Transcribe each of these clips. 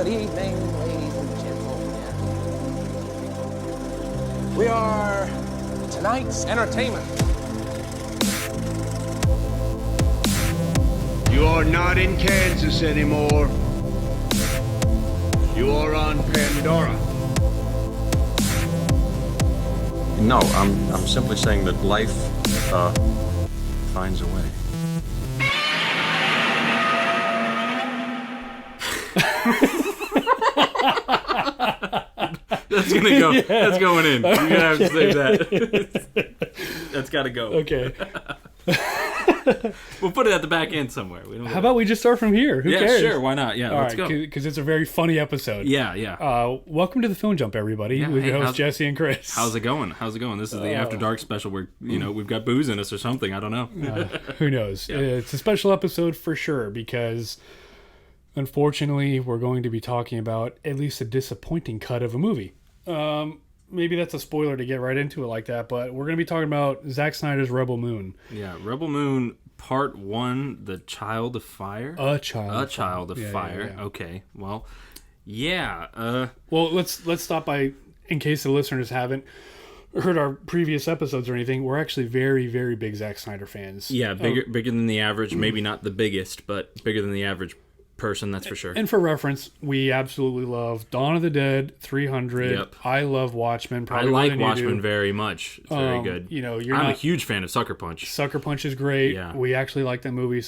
Good evening, ladies and gentlemen. We are tonight's entertainment. You are not in Kansas anymore. You are on Pandora. No, I'm simply saying that life finds a way. That's gonna go. Yeah. That's going in. You're gonna have to save that. That's gotta go. Okay. We'll put it at the back end somewhere. How about we just start from here? Who cares? Sure. Why not? Yeah, let's go. Because it's a very funny episode. Yeah. Welcome to the Film Jump, everybody, with your hosts Jesse and Chris. How's it going? This is the After Dark special where we've got booze in us or something. I don't know. Who knows? Yeah. It's a special episode for sure because, unfortunately, we're going to be talking about at least a disappointing cut of a movie. Maybe that's a spoiler to get right into it like that, but we're going to be talking about Zack Snyder's Rebel Moon. Yeah, Rebel Moon Part 1, The Child of Fire? A Child of Fire. Yeah. Okay, well, yeah. Well, let's stop by, in case the listeners haven't heard our previous episodes or anything, we're actually very, very big Zack Snyder fans. Yeah, bigger than the average, maybe not the biggest, but bigger than the average person, that's for sure. And for reference, we absolutely love Dawn of the Dead, 300. Yep. I love Watchmen. I like Watchmen very much. It's very good. I'm a huge fan of Sucker Punch. Sucker Punch is great. Yeah. We actually like that movie.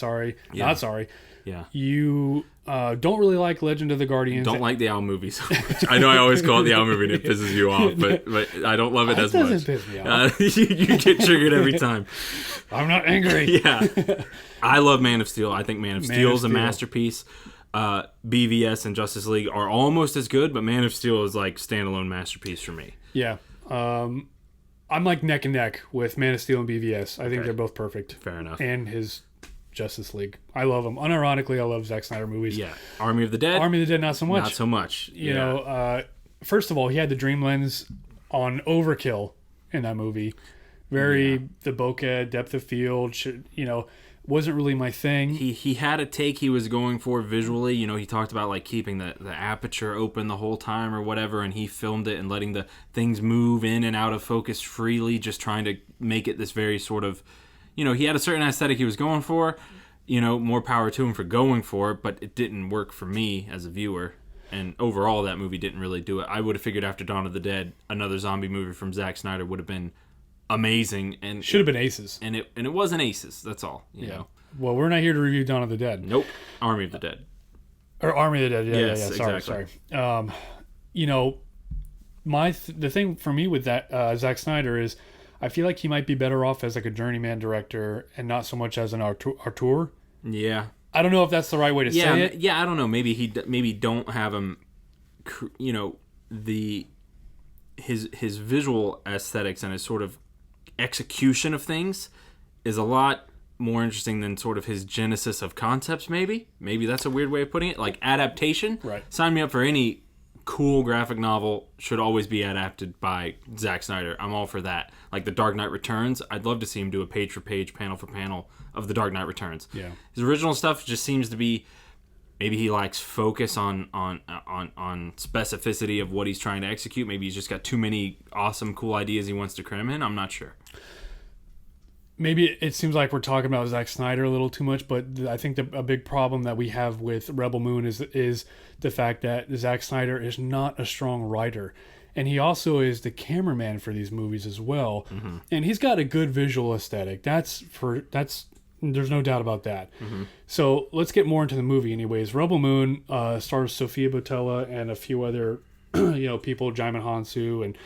Not sorry. Yeah. You don't really like Legend of the Guardians. Don't like the Owl movie so much. I know I always call it the Owl movie and it pisses you off, but I don't love it as much. It doesn't piss me off. You get triggered every time. I'm not angry. Yeah. I love Man of Steel. I think Man of Steel is a masterpiece. BVS and Justice League are almost as good, but Man of Steel is like standalone masterpiece for me. Yeah. I'm like neck and neck with Man of Steel and BVS. I think they're both perfect. Fair enough. And his Justice League. I love them. Unironically, I love Zack Snyder movies. Yeah. Army of the Dead, not so much. Not so much. You know, first of all, he had the dream lens on overkill in that movie. The bokeh, depth of field, wasn't really my thing. He had a take he was going for visually. He talked about like keeping the aperture open the whole time or whatever, and he filmed it and letting the things move in and out of focus freely, just trying to make it this very sort of, he had a certain aesthetic he was going for. More power to him for going for it, but it didn't work for me as a viewer. And overall, that movie didn't really do it. I would have figured after Dawn of the Dead, another zombie movie from Zack Snyder would have been amazing, and should have been Aces, and it wasn't Aces. That's all. You know. Well, we're not here to review Dawn of the Dead. Nope. Army of the Dead. Or Army of the Dead. Yeah, yes, yeah. Sorry. The thing for me with that Zack Snyder is, I feel like he might be better off as like a journeyman director and not so much as an auteur. Yeah. I don't know if that's the right way to say it. Yeah, I don't know. Maybe don't have him. His visual aesthetics and his sort of execution of things is a lot more interesting than sort of his genesis of concepts. Maybe that's a weird way of putting it. Like adaptation. Right. Sign me up for any cool graphic novel. Should always be adapted by Zack Snyder. I'm all for that. Like The Dark Knight Returns. I'd love to see him do a page for page, panel for panel of The Dark Knight Returns. Yeah. His original stuff just seems to be. Maybe he lacks focus on specificity of what he's trying to execute. Maybe he's just got too many awesome, cool ideas he wants to cram in. I'm not sure. Maybe it seems like we're talking about Zack Snyder a little too much, but I think a big problem that we have with Rebel Moon is the fact that Zack Snyder is not a strong writer. And he also is the cameraman for these movies as well. Mm-hmm. And he's got a good visual aesthetic. There's no doubt about that. Mm-hmm. So let's get more into the movie anyways. Rebel Moon stars Sofia Boutella and a few other people, Jaimin Hansu and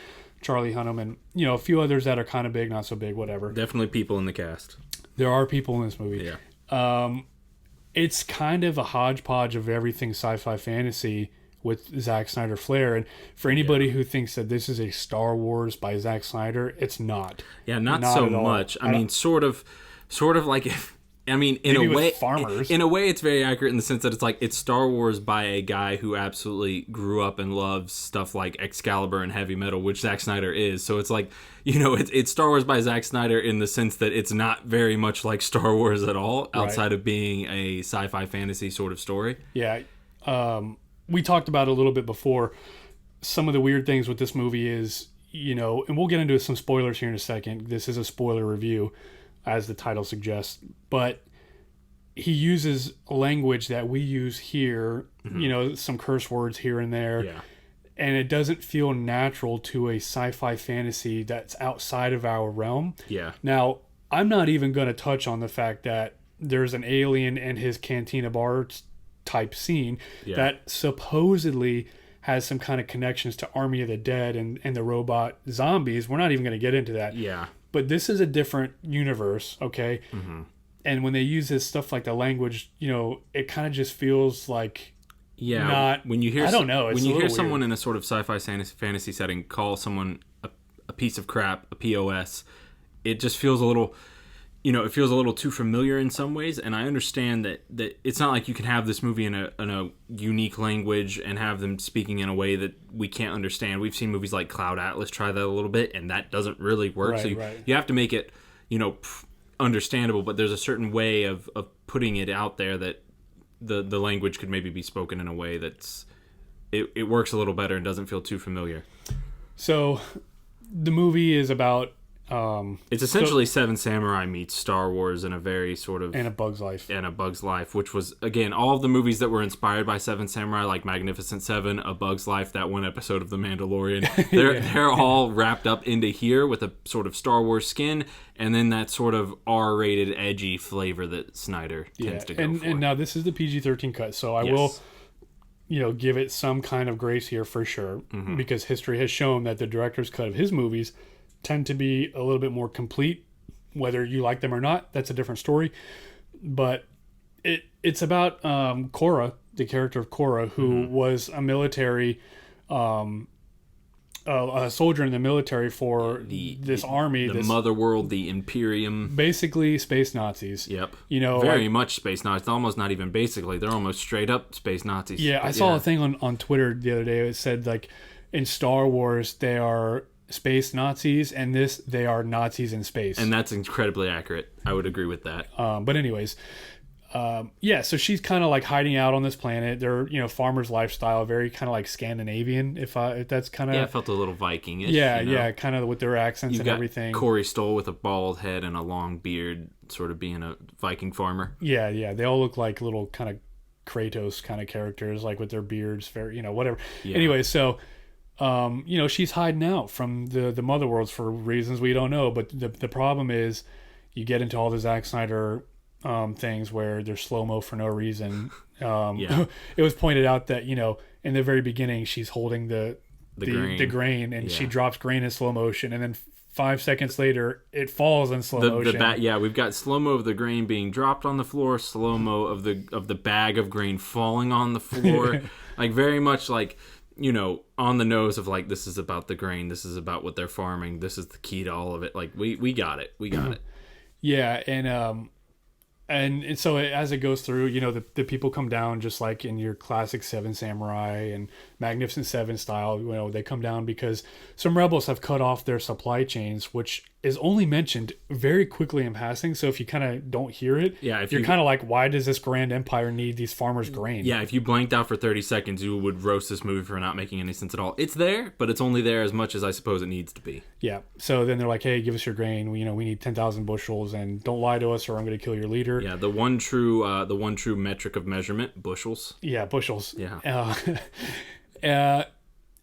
Charlie Hunnam and a few others that are kind of big, not so big, whatever. Definitely people in the cast. There are people in this movie. Yeah. It's kind of a hodgepodge of everything sci-fi fantasy with Zack Snyder flair. And for anybody who thinks that this is a Star Wars by Zack Snyder, it's not. Yeah, not so much. I mean, sort of like if. I mean, in a way, farmers. In a way, it's very accurate in the sense that it's like it's Star Wars by a guy who absolutely grew up and loves stuff like Excalibur and heavy metal, which Zack Snyder is. So it's like, it's Star Wars by Zack Snyder in the sense that it's not very much like Star Wars at all, outside of being a sci-fi fantasy sort of story. Yeah. we talked about it a little bit before. Some of the weird things with this movie is, and we'll get into some spoilers here in a second. This is a spoiler review, as the title suggests. But he uses language that we use here, some curse words here and there. Yeah. And it doesn't feel natural to a sci-fi fantasy that's outside of our realm. Yeah. Now, I'm not even going to touch on the fact that there's an alien and his cantina bar type scene that supposedly has some kind of connections to Army of the Dead and the robot zombies. We're not even going to get into that. Yeah. But this is a different universe, okay? Mm-hmm. And when they use this stuff like the language, it kind of just feels like... Yeah, not, when you hear I don't know. It's when you a hear little someone weird. in a sort of sci-fi fantasy setting call someone a piece of crap, a POS, it just feels a little, it feels a little too familiar in some ways. And I understand that it's not like you can have this movie in a unique language and have them speaking in a way that we can't understand. We've seen movies like Cloud Atlas try that a little bit, and that doesn't really work. Right, so you have to make it, understandable. But there's a certain way of putting it out there that the language could maybe be spoken in a way that's it works a little better and doesn't feel too familiar. So the movie is about it's essentially Seven Samurai meets Star Wars in a very sort of and A Bug's Life. and A Bug's Life, which was again all of the movies that were inspired by Seven Samurai, like Magnificent Seven, A Bug's Life, that one episode of The Mandalorian. They're all wrapped up into here with a sort of Star Wars skin, and then that sort of R-rated, edgy flavor that Snyder tends to go for. And now this is the PG-13 cut, so I will, give it some kind of grace here for sure, because history has shown that the director's cut of his movies tend to be a little bit more complete. Whether you like them or not, that's a different story. But it's about Korra, the character of Korra, who was a military, a soldier in the military for this army. The Mother World, the Imperium. Basically, space Nazis. Yep. like, Very much space Nazis. Almost not even basically. They're almost straight up space Nazis. Yeah, I saw a thing on Twitter the other day. It said, like, in Star Wars, they are space Nazis, and they are Nazis in space. And that's incredibly accurate. I would agree with that. But anyways, so she's kind of like hiding out on this planet. They're, farmer's lifestyle, very kind of like Scandinavian, if that's kind of... Yeah, it felt a little Viking-ish. Yeah, kind of with their accents You've and got everything. Corey Stoll with a bald head and a long beard, sort of being a Viking farmer. Yeah, they all look like little kind of Kratos kind of characters, like with their beards, very, whatever. Yeah. Anyway, so... she's hiding out from the Mother Worlds for reasons we don't know. But the problem is, you get into all the Zack Snyder things where there's slow-mo for no reason. It was pointed out that, in the very beginning, she's holding the grain and she drops grain in slow motion, and then 5 seconds later it falls in slow motion. We've got slow-mo of the grain being dropped on the floor, slow-mo of the bag of grain falling on the floor. Like, very much like, on the nose of, like, this is about the grain, this is about what they're farming, this is the key to all of it. Like, we got it. Yeah, and so as it goes through, the people come down just like in your classic Seven Samurai and Magnificent Seven style. They come down because some rebels have cut off their supply chains, which is only mentioned very quickly in passing. So if you kind of don't hear it, you're kind of like, why does this grand empire need these farmers' grain? Yeah, if you blanked out for 30 seconds, you would roast this movie for not making any sense at all. It's there, but it's only there as much as I suppose it needs to be. Yeah. So then they're like, hey, give us your grain. We need 10,000 bushels, and don't lie to us or I'm going to kill your leader. Yeah, the one true metric of measurement, bushels. Yeah, bushels. Yeah. And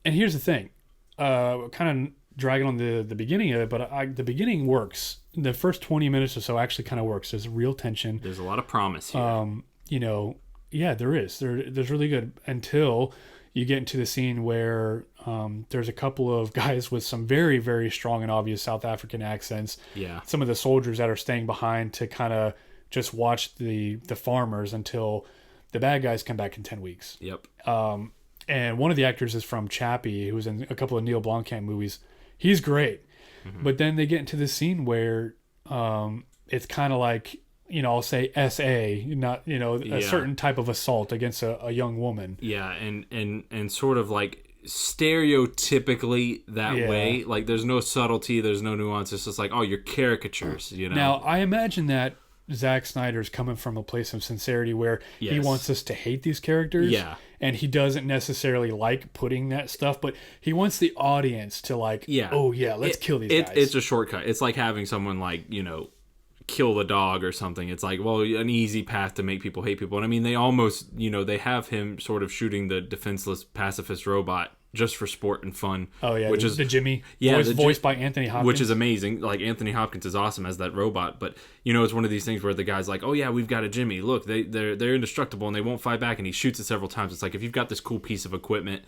here's the thing, kind of dragging on the beginning of it, but the beginning works. The first 20 minutes or so actually kind of works. There's real tension. There's a lot of promise here. There is. There's really good until you get into the scene where there's a couple of guys with some very, very strong and obvious South African accents. Yeah. Some of the soldiers that are staying behind to kind of just watch the farmers until the bad guys come back in 10 weeks. Yep. And one of the actors is from Chappie, who was in a couple of Neil Blomkamp movies. He's great. Mm-hmm. But then they get into this scene where it's kind of like, I'll say SA, not, a certain type of assault against a young woman. Yeah, and sort of like stereotypically that way. Like, there's no subtlety, there's no nuance. It's just like, oh, you're caricatures, Now, I imagine that Zack Snyder's coming from a place of sincerity where he Yes. wants us to hate these characters. Yeah. And he doesn't necessarily like putting that stuff, but he wants the audience to like, Yeah. oh yeah, let's kill these guys. It's a shortcut. It's like having someone like, kill the dog or something. It's like, well, an easy path to make people hate people. And I mean, they almost, they have him sort of shooting the defenseless pacifist robot just for sport and fun. Oh yeah, which the, is the Jimmy, yeah, voiced by Anthony Hopkins, which is amazing. Like Anthony Hopkins is awesome as that robot, but it's one of these things where the guy's like, oh yeah, we've got a Jimmy. Look, they're indestructible and they won't fight back, and he shoots it several times. It's like, if you've got this cool piece of equipment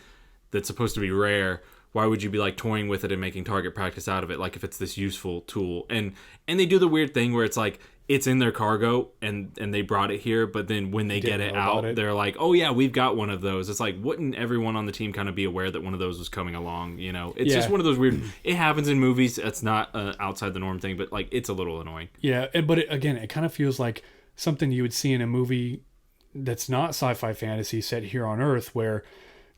that's supposed to be rare, why would you be like toying with it and making target practice out of it? Like, if it's this useful tool, and they do the weird thing where it's like, it's in their cargo and they brought it here, but then when they get it out, they're like, oh yeah, we've got one of those. It's like, wouldn't everyone on the team kind of be aware that one of those was coming along? It's just one of those weird, it happens in movies. It's not outside the norm thing, but like, it's a little annoying. Yeah, but it kind of feels like something you would see in a movie that's not sci-fi fantasy set here on Earth, where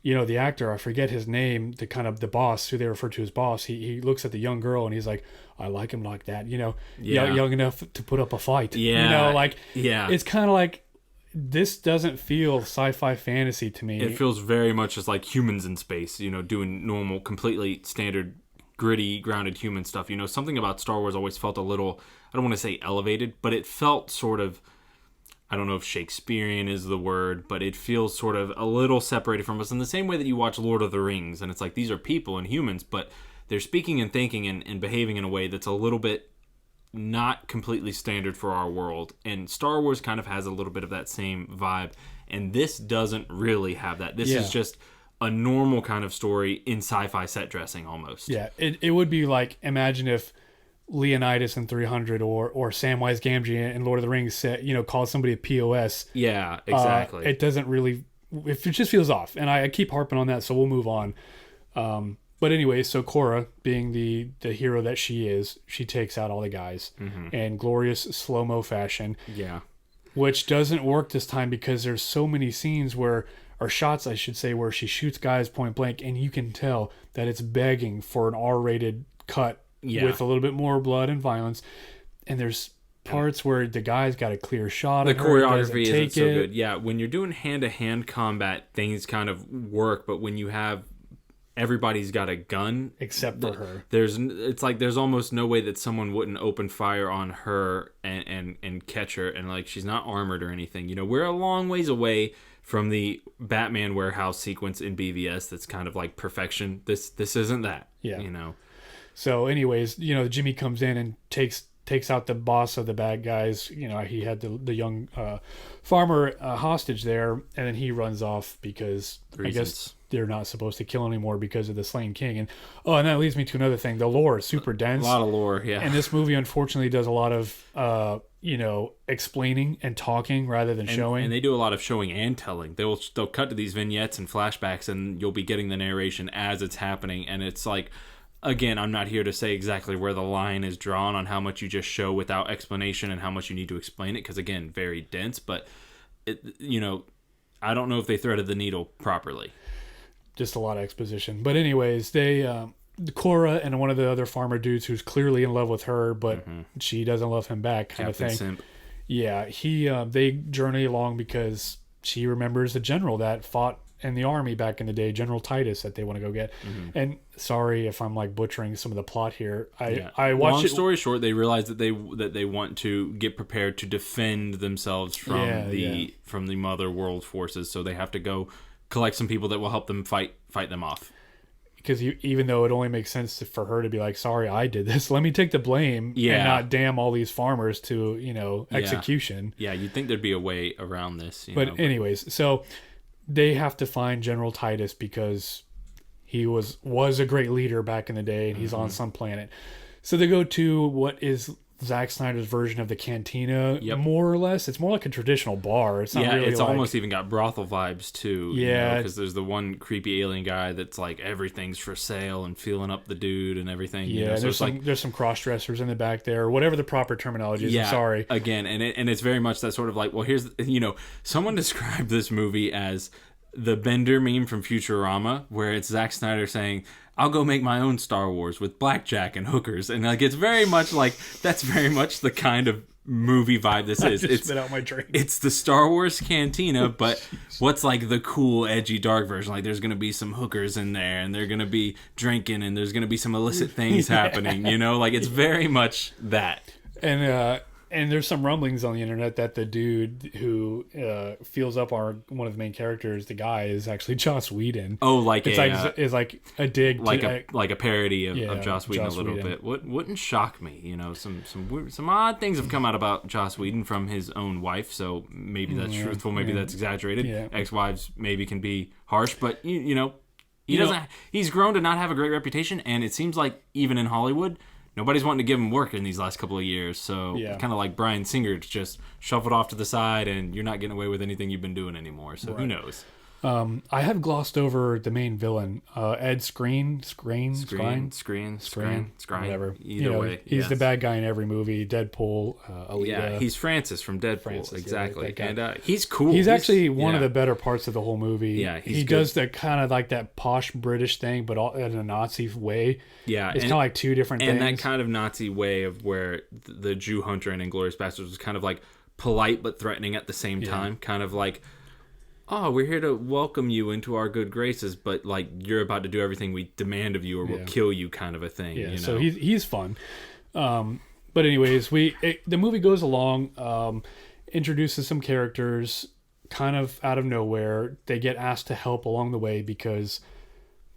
the actor, I forget his name, the boss, who they refer to as boss, he looks at the young girl and he's like, I like him like that, young enough to put up a fight. It's kind of like, this doesn't feel sci-fi fantasy to me. It feels very much just like humans in space, doing normal, completely standard, gritty, grounded human stuff. Something about Star Wars always felt a little, I don't want to say elevated, but it felt sort of, I don't know if Shakespearean is the word, but it feels sort of a little separated from us in the same way that you watch Lord of the Rings, and it's like, these are people and humans, but they're speaking and thinking and behaving in a way that's a little bit not completely standard for our world. And Star Wars kind of has a little bit of that same vibe, and this doesn't really have that. This is just a normal kind of story in sci-fi set dressing almost. Yeah, it would be like, imagine if Leonidas in 300 or Samwise Gamgee in Lord of the Rings said, called somebody a POS. Yeah, exactly. It doesn't really, it just feels off, and I keep harping on that, so we'll move on. But anyway, so Korra, being the hero that she is, she takes out all the guys in glorious slow-mo fashion. Yeah. Which doesn't work this time because there's so many scenes or shots, I should say, where she shoots guys point blank, and you can tell that it's begging for an R-rated cut with a little bit more blood and violence. And there's parts where the guy's got a clear shot of her. The choreography isn't so good. Yeah, when you're doing hand-to-hand combat, things kind of work, but when you have everybody's got a gun except for her, it's like there's almost no way that someone wouldn't open fire on her and catch her, and like, she's not armored or anything. We're a long ways away from the Batman warehouse sequence in BVS that's kind of like perfection. This isn't that. So anyways, Jimmy comes in and takes out the boss of the bad guys. He had the young farmer hostage there, and then he runs off because I guess they're not supposed to kill anymore because of the slain king. And that leads me to another thing. The lore is super dense. A lot of lore, yeah. And this movie unfortunately does a lot of explaining and talking rather than showing. And they do a lot of showing and telling. They'll cut to these vignettes and flashbacks, and you'll be getting the narration as it's happening, and it's like, again, I'm not here to say exactly where the line is drawn on how much you just show without explanation and how much you need to explain it, because, again, very dense, but, I don't know if they threaded the needle properly. Just a lot of exposition. But anyways, Korra and one of the other farmer dudes who's clearly in love with her, but she doesn't love him back, kind Captain of thing. Simp. Yeah, they journey along because she remembers a general that fought in the army back in the day, General Titus, that they want to go get. And sorry if I'm like butchering some of the plot here. I watched Long story short, they realize that they want to get prepared to defend themselves from the Mother World forces, so they have to go collect some people that will help them fight them off. Because even though it only makes sense for her to be like, sorry, I did this, let me take the blame and not damn all these farmers to execution. Yeah, you'd think there'd be a way around this. Anyways, so they have to find General Titus because he was a great leader back in the day, and he's on some planet. So they go to what is Zack Snyder's version of the cantina, more or less. It's more like a traditional bar. It's not really it's almost even got brothel vibes too. Yeah, because there's the one creepy alien guy that's like, everything's for sale and feeling up the dude and everything. Yeah, so there's some cross dressers in the back there, or whatever the proper terminology is. I'm sorry. Again, and it's very much that sort of like, well, here's someone described this movie as the Bender meme from Futurama, where it's Zack Snyder saying, I'll go make my own Star Wars with blackjack and hookers. And like, it's very much like, that's very much the kind of movie vibe this is. Just spit out my drink. It's the Star Wars cantina, but what's like the cool, edgy, dark version? Like there's gonna be some hookers in there, and they're gonna be drinking, and there's gonna be some illicit things happening. You know, like it's very much that. And there's some rumblings on the internet that the dude who feels up one of the main characters, the guy, is actually Joss Whedon. Oh, like it's like a dig, like a parody of Joss Whedon Joss a little Whedon. bit. Wouldn't shock me. You know, some odd things have come out about Joss Whedon from his own wife. So maybe that's truthful. Maybe that's exaggerated. Yeah. Ex-wives maybe can be harsh, but you know, he's grown to not have a great reputation, and it seems like even in Hollywood, nobody's wanting to give him work in these last couple of years. So kind of like Bryan Singer, just shuffled off to the side, and you're not getting away with anything you've been doing anymore. So who knows? I have glossed over the main villain, Ed Skrein, whatever. Either way, he's the bad guy in every movie. Deadpool, Alita. Yeah, he's Francis from Deadpool. Francis, exactly, yeah, and he's cool. He's actually one of the better parts of the whole movie. Yeah, he does that kind of like that posh British thing, but all in a Nazi way. Yeah, it's kind of like two different things. And that kind of Nazi way of where the Jew hunter in Inglourious Basterds was kind of like polite but threatening at the same time. Kind of like, oh, we're here to welcome you into our good graces, but like you're about to do everything we demand of you or we'll kill you, kind of a thing. Yeah, you know? so he's fun. But anyways, the movie goes along, introduces some characters kind of out of nowhere. They get asked to help along the way because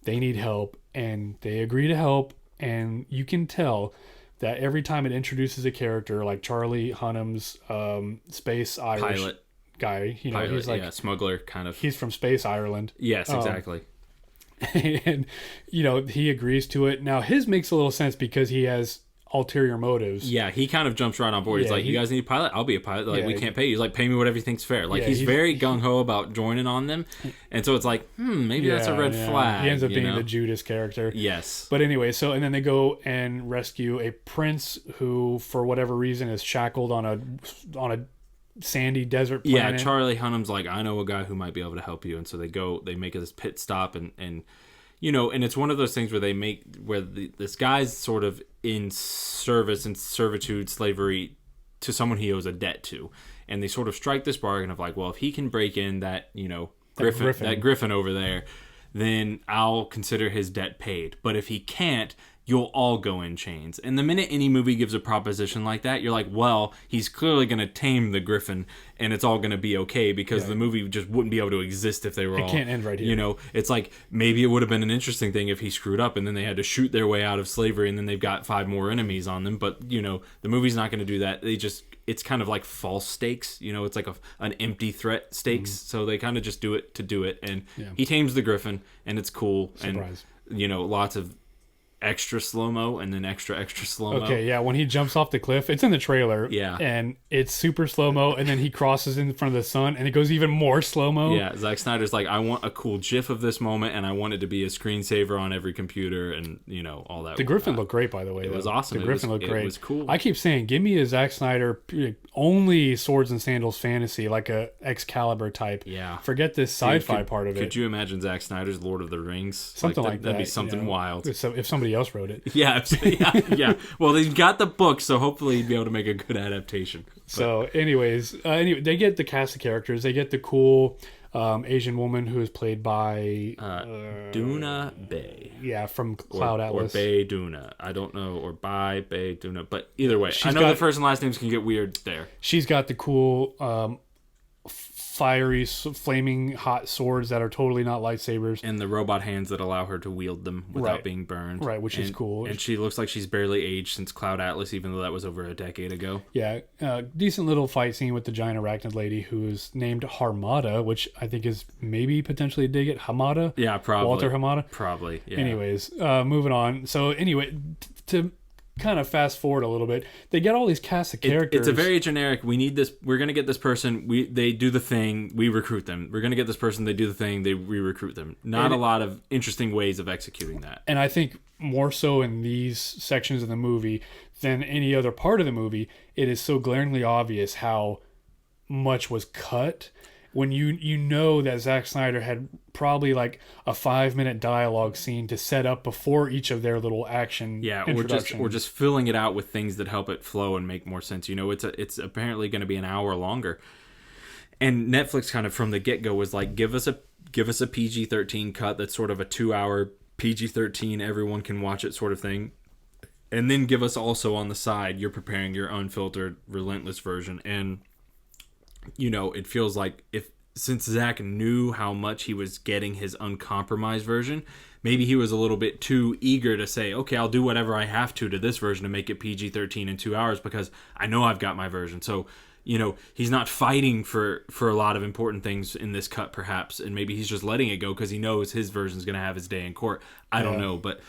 they need help, and they agree to help. And you can tell that every time it introduces a character like Charlie Hunnam's Space Irish pilot guy, you know, pilot, he's like smuggler kind of. He's from Space Ireland. Yes, exactly. And you know, he agrees to it. Now his makes a little sense because he has ulterior motives. Yeah, he kind of jumps right on board. He's like, you guys need a pilot? I'll be a pilot. Like, we can't pay you. He's like, pay me whatever you think's fair. Like, he's very gung-ho about joining on them. And so it's like, maybe that's a red flag. He ends up being the Judas character. Yes. But anyway, and then they go and rescue a prince who, for whatever reason, is shackled on a sandy desert planet. Yeah, Charlie Hunnam's like, I know a guy who might be able to help you. And so they make this pit stop and you know, and it's one of those things where this guy's sort of in service and servitude, slavery to someone he owes a debt to, and they sort of strike this bargain of like, well, if he can break in that Griffin over there, then I'll consider his debt paid. But if he can't, you'll all go in chains. And the minute any movie gives a proposition like that, you're like, well, he's clearly going to tame the Griffin and it's all going to be okay because the movie just wouldn't be able to exist if they were all... It can't end right here. You know, it's like maybe it would have been an interesting thing if he screwed up and then they had to shoot their way out of slavery and then they've got 5 more enemies on them. But, you know, the movie's not going to do that. It's kind of like false stakes. You know, it's like an empty threat stakes. So they kind of just do it to do it. And he tames the Griffin and it's cool. Surprise. And, you know, lots of extra slow-mo and then extra slow-mo. Okay, yeah, when he jumps off the cliff, it's in the trailer. Yeah. And it's super slow-mo, and then he crosses in front of the sun, and it goes even more slow-mo. Yeah, Zack Snyder's like, I want a cool GIF of this moment, and I want it to be a screensaver on every computer, and, you know, all that. The Griffin looked great, by the way. It was awesome. The Griffin looked great. It was cool. I keep saying, give me a Zack Snyder only swords and sandals fantasy, like a Excalibur type. Yeah. Forget this sci-fi part of it. Could you imagine Zack Snyder's Lord of the Rings? Something like that. That'd be something wild. If somebody else wrote it. Yeah. Well, they've got the book, so hopefully he'd be able to make a good adaptation. So, anyways, they get the cast of characters. They get the cool Asian woman who is played by Duna Bay. Yeah, from Cloud Atlas. Or Bay Duna. I don't know. Or Bay Duna. But either way, I know the first and last names can get weird there. She's got the cool fiery, flaming hot swords that are totally not lightsabers. And the robot hands that allow her to wield them without being burned. Right, which is cool. And she looks like she's barely aged since Cloud Atlas, even though that was over a decade ago. Yeah, decent little fight scene with the giant arachnid lady who is named Harmada, which I think is maybe potentially a dig at Hamada. Yeah, probably. Walter Hamada. Probably, yeah. Anyways, moving on. So anyway, to kind of fast forward a little bit, they get all these cast of characters. It's a very generic, we need this, we're going to get this person, they do the thing, we recruit them. We're going to get this person, they do the thing, we recruit them. Not a lot of interesting ways of executing that. And I think more so in these sections of the movie than any other part of the movie, it is so glaringly obvious how much was cut. when you know that Zack Snyder had probably like a 5-minute dialogue scene to set up before each of their little action introductions. We're just filling it out with things that help it flow and make more sense. You know, it's apparently going to be an hour longer. And Netflix kind of from the get-go was like, give us a PG-13 cut that's sort of a 2-hour PG-13, everyone can watch it sort of thing. And then give us also on the side, you're preparing your unfiltered, relentless version. And, you know, it feels like since Zach knew how much he was getting his uncompromised version, maybe he was a little bit too eager to say, okay, I'll do whatever I have to this version to make it PG-13 in 2 hours because I know I've got my version. So, you know, he's not fighting for a lot of important things in this cut, perhaps, and maybe he's just letting it go because he knows his version's going to have his day in court. I don't know, but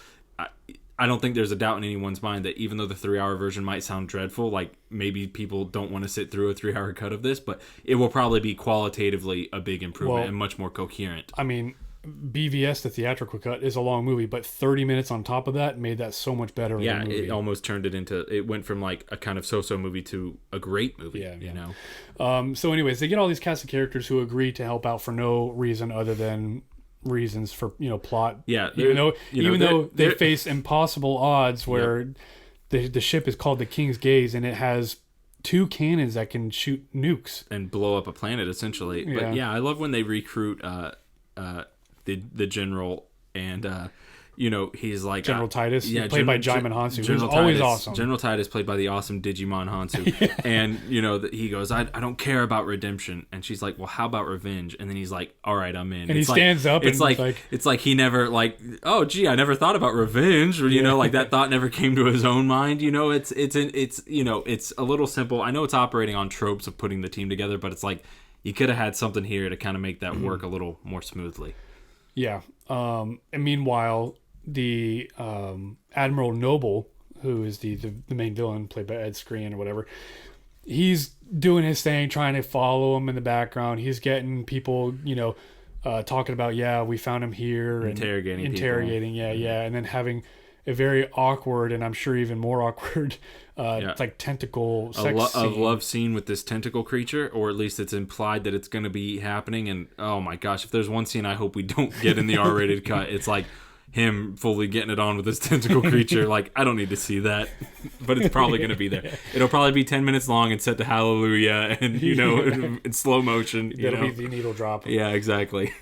I don't think there's a doubt in anyone's mind that even though the 3-hour version might sound dreadful, like maybe people don't want to sit through a 3-hour cut of this, but it will probably be qualitatively a big improvement and much more coherent. I mean, BVS, the theatrical cut, is a long movie, but 30 minutes on top of that made that so much better. Yeah, it almost turned it went from like a kind of so-so movie to a great movie, you know? So anyways, they get all these cast of characters who agree to help out for no reason other than reasons for, you know, plot. Yeah. Even though they face impossible odds where the ship is called the King's Gaze and it has 2 cannons that can shoot nukes. And blow up a planet, essentially. But yeah, I love when they recruit the general, and you know, he's like General Titus, played by Jaimin Hansu, who's always awesome. General Titus, played by the awesome Digimon Hansu. And you know, he goes, I don't care about redemption, and she's like, well, how about revenge? And then he's like, all right, I'm in. And he stands up. It's like he never like, oh gee, I never thought about revenge, or you know, like that thought never came to his own mind. You know, it's you know, it's a little simple. I know it's operating on tropes of putting the team together, but it's like you could have had something here to kind of make that work a little more smoothly. Yeah. And meanwhile, the Admiral Noble, who is the main villain, played by Ed Skrein or whatever, he's doing his thing, trying to follow him in the background. He's getting people, you know, talking about, we found him here. Interrogating, and then having a very awkward, and I'm sure even more awkward, like tentacle sex scene. A love scene with this tentacle creature, or at least it's implied that it's going to be happening. And oh my gosh, if there's one scene I hope we don't get in the R-rated cut, it's like him fully getting it on with this tentacle creature. Like, I don't need to see that, but it's probably going to be there. It'll probably be 10 minutes long and set to Hallelujah, and you know, in slow motion. That'll be the needle drop. Yeah, exactly.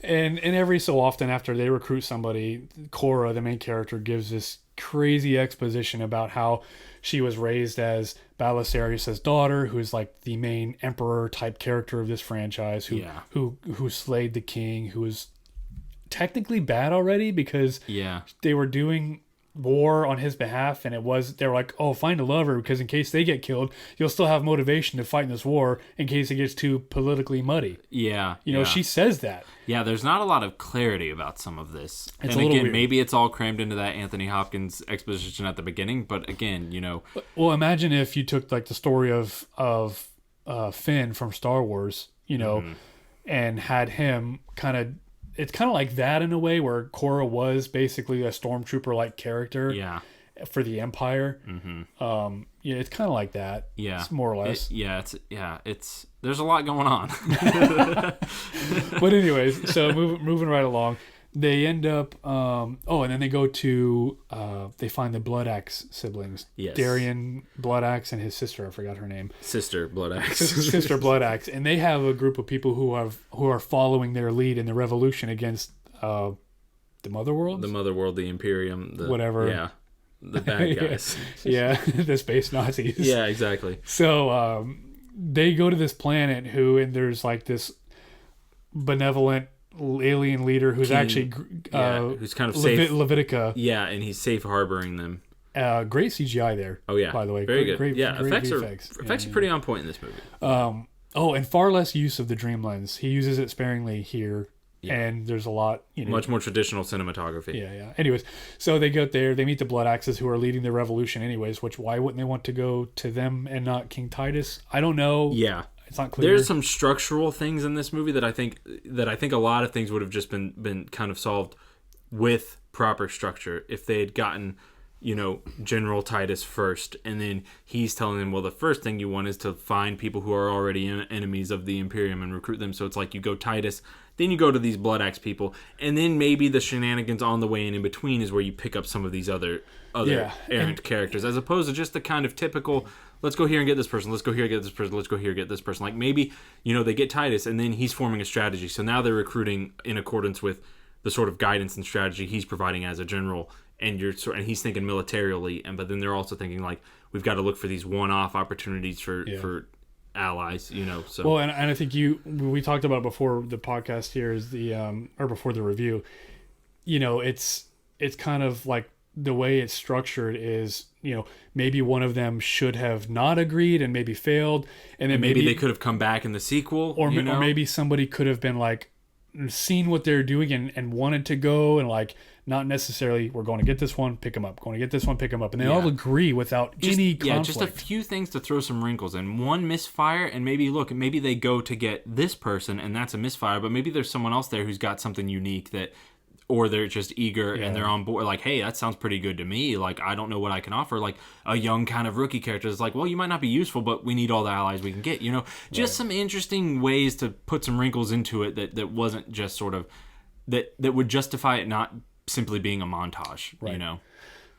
And every so often after they recruit somebody, Cora, the main character, gives this crazy exposition about how she was raised as Balisarius' daughter, who's like the main emperor type character of this franchise, who slayed the king, who was technically bad already because they were doing war on his behalf, and they were like, oh, find a lover, because in case they get killed, you'll still have motivation to fight in this war in case it gets too politically muddy. She says that. There's not a lot of clarity about some of this. It's and a little again, weird. Maybe it's all crammed into that Anthony Hopkins exposition at the beginning, but again, you know, well, imagine if you took like the story of Finn from Star Wars, you know, and had him it's kind of like that in a way, where Cora was basically a stormtrooper-like character for the Empire. It's kind of like that. It's more or less. It's there's a lot going on. But anyways, so moving right along, they end up. And then they go to. They find the Bloodaxe siblings. Yes. Darian Bloodaxe and his sister. I forgot her name. Sister Bloodaxe. Sister Bloodaxe, and they have a group of people who are following their lead in the revolution against the Motherworld. The Motherworld, the Imperium, whatever. Yeah. The bad guys. The space Nazis. Yeah, exactly. So they go to this planet and there's like this benevolent alien leader who's actually who's kind of safe. Levitica. Yeah, and he's safe harboring them. Great CGI there. Oh yeah, by the way, very good. Great effects VFX. are pretty on point in this movie. And far less use of the dream lens. He uses it sparingly here. And there's a lot, much more traditional cinematography. Yeah. Anyways, so they go there. They meet the Bloodaxes, who are leading the revolution. Anyways, which why wouldn't they want to go to them and not King Titus? I don't know. Yeah, it's not clear. There's some structural things in this movie that I think a lot of things would have just been kind of solved with proper structure if they had gotten, General Titus first, and then he's telling them, well, the first thing you want is to find people who are already enemies of the Imperium and recruit them. So it's like you go Titus, then you go to these Blood Axe people, and then maybe the shenanigans on the way and in between is where you pick up some of these other errant characters, as opposed to just the kind of typical, let's go here and get this person, let's go here and get this person, let's go here and get this person. Like maybe, they get Titus, and then he's forming a strategy. So now they're recruiting in accordance with the sort of guidance and strategy he's providing as a general, and he's thinking militarily, but then they're also thinking like, we've got to look for these one-off opportunities for allies, so. Well, and I think we talked about before the podcast here is or before the review, it's kind of like the way it's structured is, maybe one of them should have not agreed and maybe failed, and then maybe they could have come back in the sequel, or maybe somebody could have been like, seen what they're doing and wanted to go, and like, not necessarily, we're going to get this one, pick them up, going to get this one, pick them up, and they all agree without any conflict. Yeah, just a few things to throw some wrinkles in. One misfire, and maybe they go to get this person, and that's a misfire, but maybe there's someone else there who's got something unique or they're just eager and they're on board. Like, hey, that sounds pretty good to me. Like, I don't know what I can offer. Like, a young kind of rookie character is like, well, you might not be useful, but we need all the allies we can get. Just some interesting ways to put some wrinkles into it that wasn't just sort of that would justify it not simply being a montage. Right.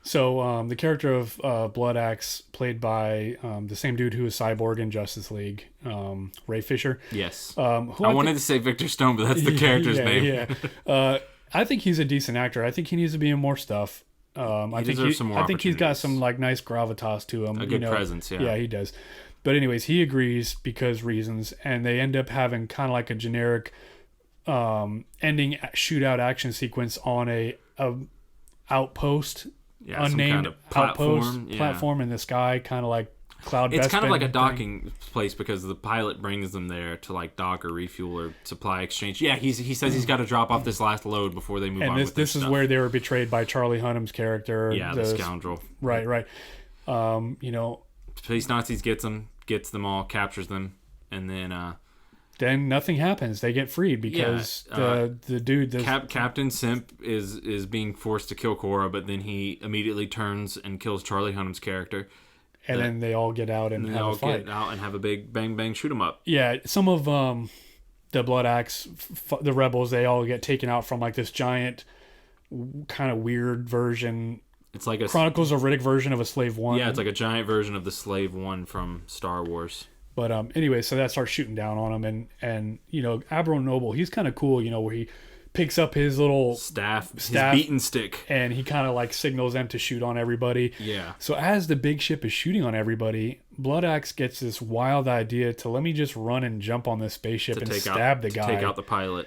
So the character of Blood Axe, played by the same dude who was Cyborg in Justice League, Ray Fisher. Yes. I wanted to say Victor Stone, but that's the character's name. Yeah. I think he's a decent actor. I think he needs to be in more stuff. I think he's got some like nice gravitas to him. A good presence, yeah. Yeah, he does. But anyways, he agrees because reasons, and they end up having kind of like a generic ending shootout action sequence on a outpost, unnamed kind of platform in the sky, kind of like Cloud. It's kind of like a docking place because the pilot brings them there to like dock or refuel or supply exchange. Yeah, he says he's got to drop off this last load before they move on. And this is where they were betrayed by Charlie Hunnam's character. Yeah, the scoundrel. Right. Space Nazis gets them all, captures them, and then nothing happens. They get freed because the dude... Captain Simp is being forced to kill Cora, but then he immediately turns and kills Charlie Hunnam's character. And then they all get out and have a fight. Get out and have a big bang bang shoot 'em up. Yeah, some of the Blood Axe, the rebels, they all get taken out from like this giant kind of weird version. It's like a Chronicles of Riddick version of a Slave One. Yeah, it's like a giant version of the Slave One from Star Wars. But anyway, so that starts shooting down on him, and Admiral Noble, he's kind of cool, where he picks up his little staff, his beaten stick, and he kind of like signals them to shoot on everybody. Yeah. So as the big ship is shooting on everybody, Blood Axe gets this wild idea to let me just run and jump on this spaceship and stab the guy. Take out the pilot.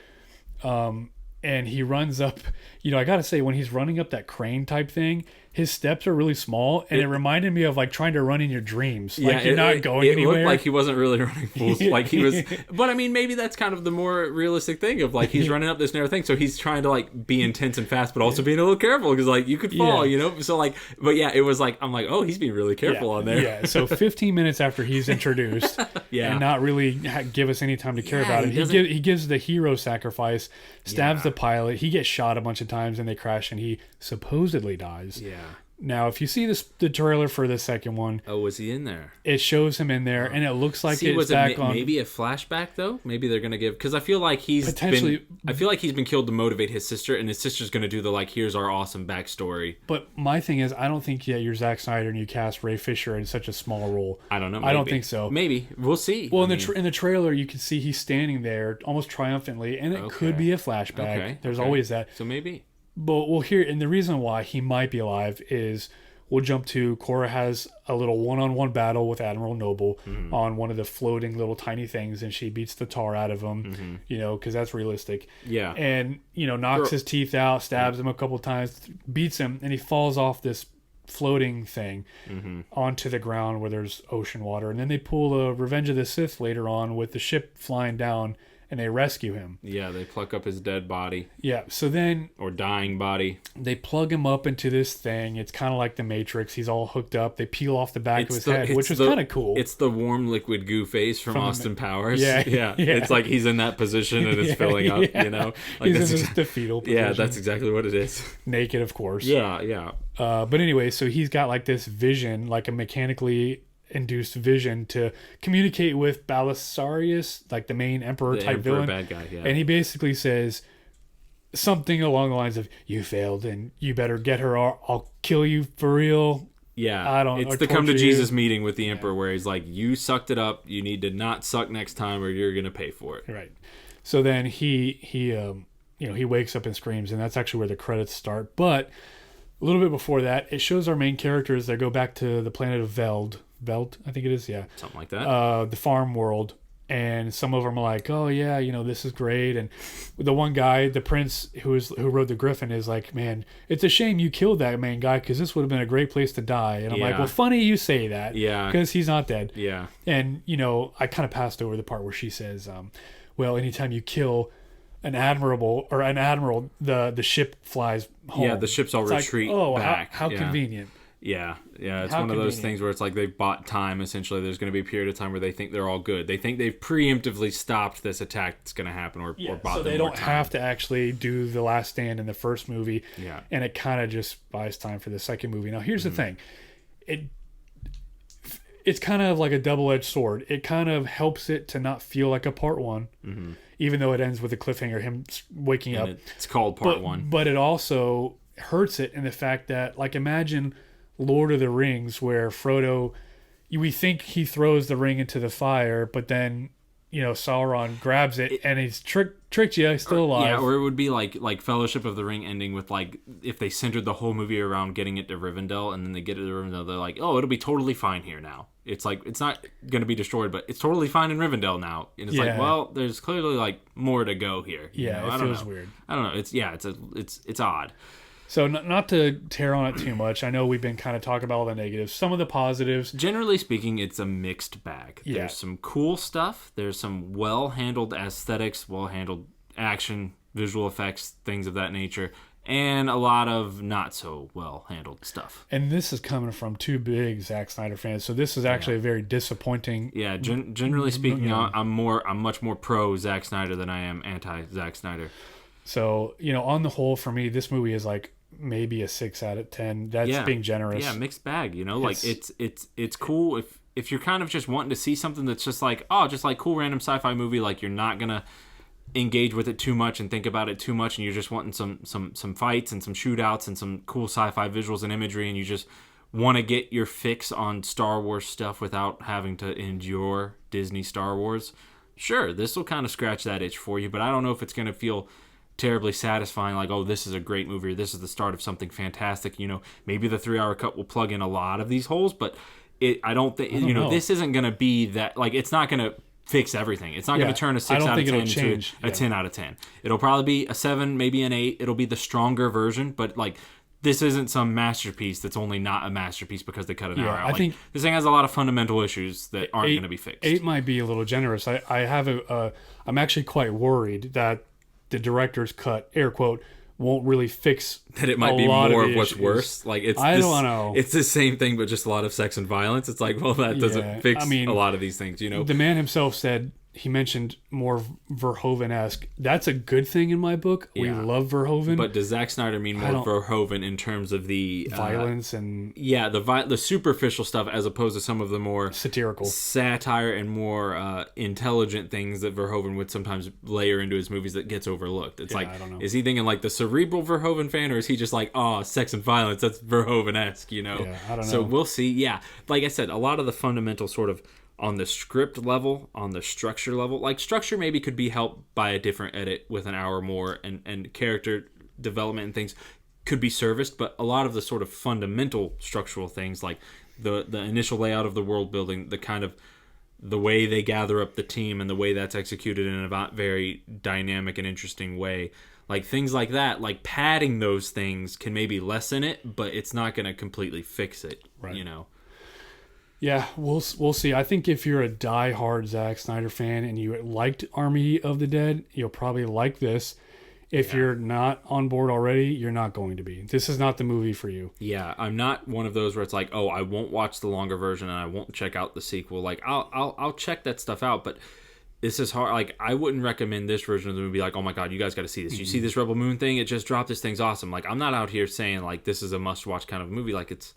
And he runs up, I gotta say, when he's running up that crane type thing, his steps are really small, and it reminded me of like trying to run in your dreams. Like you're not going anywhere. It looked like he wasn't really running full. Like he was, but I mean, maybe that's kind of the more realistic thing of like he's running up this narrow thing, so he's trying to like be intense and fast, but also being a little careful because like you could fall, So like, but yeah, it was like I'm like, oh, he's being really careful on there. Yeah. So 15 minutes after he's introduced, and not really give us any time to care about it, he gives the hero sacrifice, stabs the pilot. He gets shot a bunch of times, and they crash, and he supposedly dies. Yeah. Now, if you see the trailer for the second one, was he in there? It shows him in there, and it looks like it's back on. Maybe a flashback though. Maybe they're gonna give because I feel like he's been killed to motivate his sister, and his sister's gonna do the like, here's our awesome backstory. But my thing is, I don't think you're Zack Snyder and you cast Ray Fisher in such a small role. I don't know. I don't think so. Maybe we'll see. Well, in the trailer, you can see he's standing there almost triumphantly, and it could be a flashback. Okay. There's always that. So maybe. But we'll hear, and the reason why he might be alive is we'll jump to Cora has a little one-on-one battle with Admiral Noble on one of the floating little tiny things, and she beats the tar out of him, because that's realistic. Yeah. And, knocks his teeth out, stabs him a couple times, beats him, and he falls off this floating thing onto the ground where there's ocean water. And then they pull a Revenge of the Sith later on with the ship flying down and they rescue him. Yeah, they pluck up his dead body Yeah. So then or dying body. they plug him up into this thing. It's kind of like the Matrix. He's all hooked up. They peel off the back of his head, which was kind of cool. It's the warm liquid goo face from Austin Powers. Yeah, yeah. yeah. It's like he's in that position and it's filling up. Yeah. You know, like He's in the fetal position. yeah, that's exactly what it is. naked, of course. Yeah, yeah. But anyway, so he's got like this vision, like a mechanically induced vision to communicate with Belisarius, like the main emperor The type Emperor villain. bad guy. Yeah. And he basically says something along the lines of, "You failed, and you better get her, or I'll kill you for real." Yeah, I don't- It's or the come to torture you. Jesus meeting with the Emperor, where he's like, "You sucked it up. You need to not suck next time, or you're gonna pay for it." Right. So then he he wakes up and screams, and that's actually where the credits start. But a little bit before that, it shows our main characters that go back to the planet of Veld, I think it is, yeah. Something like that. The farm world, and some of them are like, "Oh yeah, this is great." And the one guy, the prince who rode the griffin, is like, "Man, it's a shame you killed that main guy, because this would have been a great place to die." And I'm like, Yeah. "Well, funny you say that, Yeah. because he's not dead." Yeah. And I kind of passed over the part where she says, "Well, anytime you kill an admiral, the ship flies home." Yeah, the ships all It's like, retreat oh, back. how Yeah. convenient. Yeah, yeah, it's How one of those convenient. things where it's like they've bought time. Essentially, there's going to be a period of time where they think they're all good. They think they've preemptively stopped this attack that's going to happen, or bought So them they more don't time. have to actually do the last stand in the first movie. Yeah. And it kind of just buys time for the second movie. Now, here's the thing. It's kind of like a double-edged sword. It kind of helps it to not feel like a part one, even though it ends with a cliffhanger, him waking up. And it's called part one. But it also hurts it in the fact that, like, imagine Lord of the Rings, where Frodo, we think he throws the ring into the fire, but then, Sauron grabs it and he's tricked you, he's still alive. Yeah, or it would be like Fellowship of the Ring ending with, like, if they centered the whole movie around getting it to Rivendell, and then they get it to Rivendell, they're like, "Oh, it'll be totally fine here now." It's like, it's not going to be destroyed, but it's totally fine in Rivendell now. And it's like, Yeah. well, there's clearly like more to go here. Yeah, it I don't feels know. weird. I don't know. It's odd. So not to tear on it too much, I know we've been kind of talking about all the negatives. Some of the positives, Generally speaking, it's a mixed bag. Yeah. There's some cool stuff. There's some well-handled aesthetics, well-handled action, visual effects, things of that nature, and a lot of not so well-handled stuff. and this is coming from two big Zack Snyder fans, so this is actually a very disappointing. Yeah, generally speaking, I'm much more pro Zack Snyder than I am anti Zack Snyder. So, on the whole, for me, this movie is like maybe a 6 out of 10. That's Yeah. being generous. Yeah, mixed bag. Like it's cool if you're kind of just wanting to see something that's just like, oh, just like cool random sci-fi movie. Like, you're not gonna engage with it too much and think about it too much, and you're just wanting some fights and some shootouts and some cool sci-fi visuals and imagery, and you just want to get your fix on Star Wars stuff without having to endure Disney Star Wars. Sure, this will kind of scratch that itch for you, but I don't know if it's gonna feel terribly satisfying, like, oh, this is a great movie, or this is the start of something fantastic. Maybe the 3-hour cut will plug in a lot of these holes, but I don't think know. this isn't going to be that, like, it's not going to fix everything. It's not going Yeah, to turn a I 6 don't out of think 10 it'll into change. a Yeah. 10 out of 10. It'll probably be a 7, maybe an 8. It'll be the stronger version, but, like, this isn't some masterpiece that's only not a masterpiece because they cut an hour out. I Like, think this thing has a lot of fundamental issues that aren't going to be fixed. 8 might be a little generous. I have I'm actually quite worried that the director's cut, air quote, won't really fix That it might a be lot more the of what's issues. worse. Like, I don't know. It's the same thing, but just a lot of sex and violence. It's like, well, that Yeah, doesn't fix I mean, a lot of these things, The man himself said he mentioned more Verhoeven-esque. That's a good thing in my book. We Yeah. love Verhoeven. But does Zack Snyder mean more don't- Verhoeven in terms of the violence and Yeah, the superficial stuff, as opposed to some of the more satirical. satire and more intelligent things that Verhoeven would sometimes layer into his movies that gets overlooked. It's like, I don't know. is he thinking like the cerebral Verhoeven fan, or is he just like, oh, sex and violence, that's Verhoeven-esque, Yeah, I don't So know. we'll see. Yeah, like I said, a lot of the fundamental sort of on the script level, on the structure level, like structure maybe could be helped by a different edit with an hour more, and character development and things could be serviced, but a lot of the sort of fundamental structural things, like the initial layout of the world building, the kind of the way they gather up the team and the way that's executed in a very dynamic and interesting way, like things like that, like padding those things can maybe lessen it, but it's not going to completely fix it, Right. Yeah, we'll see. I think if you're a die-hard Zack Snyder fan and you liked Army of the Dead, you'll probably like this. If you're not on board already, you're not going to be. This is not the movie for you. Yeah, I'm not one of those where it's like, oh, I won't watch the longer version and I won't check out the sequel. Like, I'll check that stuff out, but this is hard. Like, I wouldn't recommend this version of the movie. Like, oh my god, you guys got to see this. You see this Rebel Moon thing? It just dropped. This thing's awesome. Like, I'm not out here saying like this is a must-watch kind of movie. Like, it's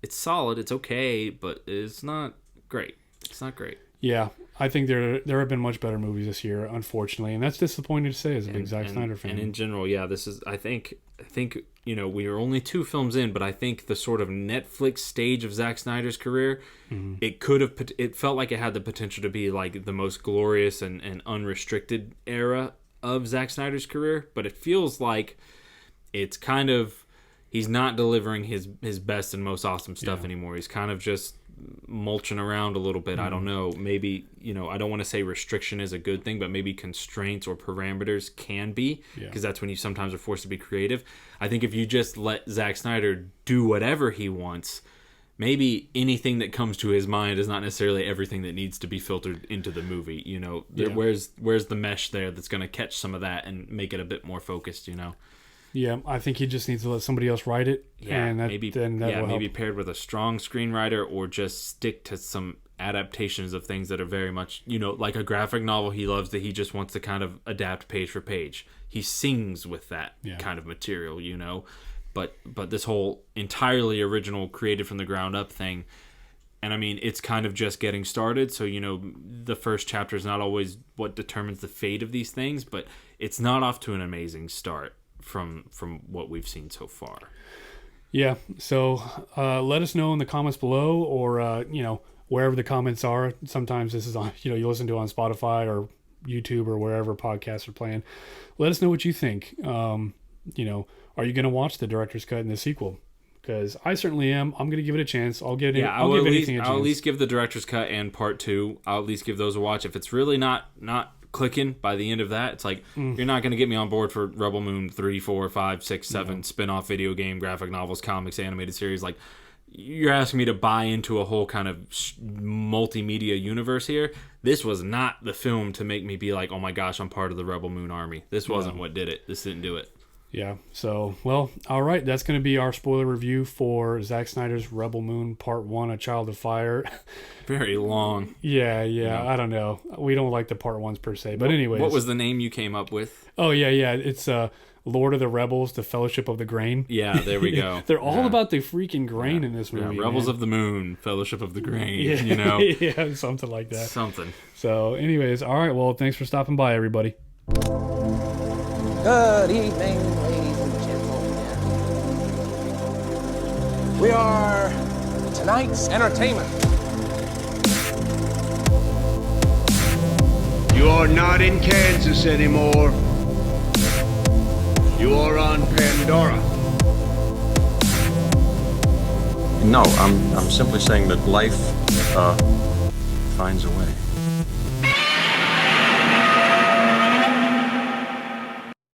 solid. It's okay, but it's not great. It's not great. Yeah, I think there have been much better movies this year, unfortunately, and that's disappointing to say as a big Zack Snyder fan. And in general, yeah, this is. I think we are only 2 films in, but I think the sort of Netflix stage of Zack Snyder's career, it felt like it had the potential to be like the most glorious and unrestricted era of Zack Snyder's career, but it feels like it's kind of he's not delivering his best and most awesome stuff anymore. He's kind of just mulching around a little bit. I don't know, maybe I don't want to say restriction is a good thing, but maybe constraints or parameters can be, because that's when you sometimes are forced to be creative. I think if you just let Zack Snyder do whatever he wants, maybe anything that comes to his mind is not necessarily everything that needs to be filtered into the movie. Where's the mesh there that's going to catch some of that and make it a bit more focused? Yeah, I think he just needs to let somebody else write it. Yeah, and maybe will maybe help. paired with a strong screenwriter, or just stick to some adaptations of things that are very much, like a graphic novel he loves that he just wants to kind of adapt page for page. He sings with that kind of material, But this whole entirely original, created from the ground up thing, and I mean, it's kind of just getting started. So, the first chapter is not always what determines the fate of these things, but it's not off to an amazing start from what we've seen so far. Yeah, so let us know in the comments below, or wherever the comments are. Sometimes this is on, you listen to it on Spotify or YouTube or wherever podcasts are playing. Let us know what you think. Are you going to watch the director's cut and the sequel? Because I certainly am. I'm going to give it a chance. I'll give anything a chance. I'll at least give the director's cut and part 2. I'll at least give those a watch. If it's really not clicking by the end of that, it's like you're not going to get me on board for Rebel Moon 3, 4, 5, 6, 7 spin-off video game, graphic novels, comics, animated series. Like, you're asking me to buy into a whole kind of multimedia universe here. This was not the film to make me be like, oh my gosh, I'm part of the Rebel Moon army. This wasn't what did it. This didn't do it. Yeah, so, well, all right. That's going to be our spoiler review for Zack Snyder's Rebel Moon Part 1, A Child of Fire. Very long. Yeah, I don't know. We don't like the Part 1s per se, but anyways. What was the name you came up with? Oh, yeah. It's Lord of the Rebels, The Fellowship of the Grain. Yeah, there we go. They're all about the freaking grain in this movie. Rebels of the Moon, Fellowship of the Grain, Yeah, something like that. Something. So, anyways, all right. Well, thanks for stopping by, everybody. Good evening, ladies and gentlemen. We are tonight's entertainment. You are not in Kansas anymore. You are on Pandora. No, I'm simply saying that life finds a way.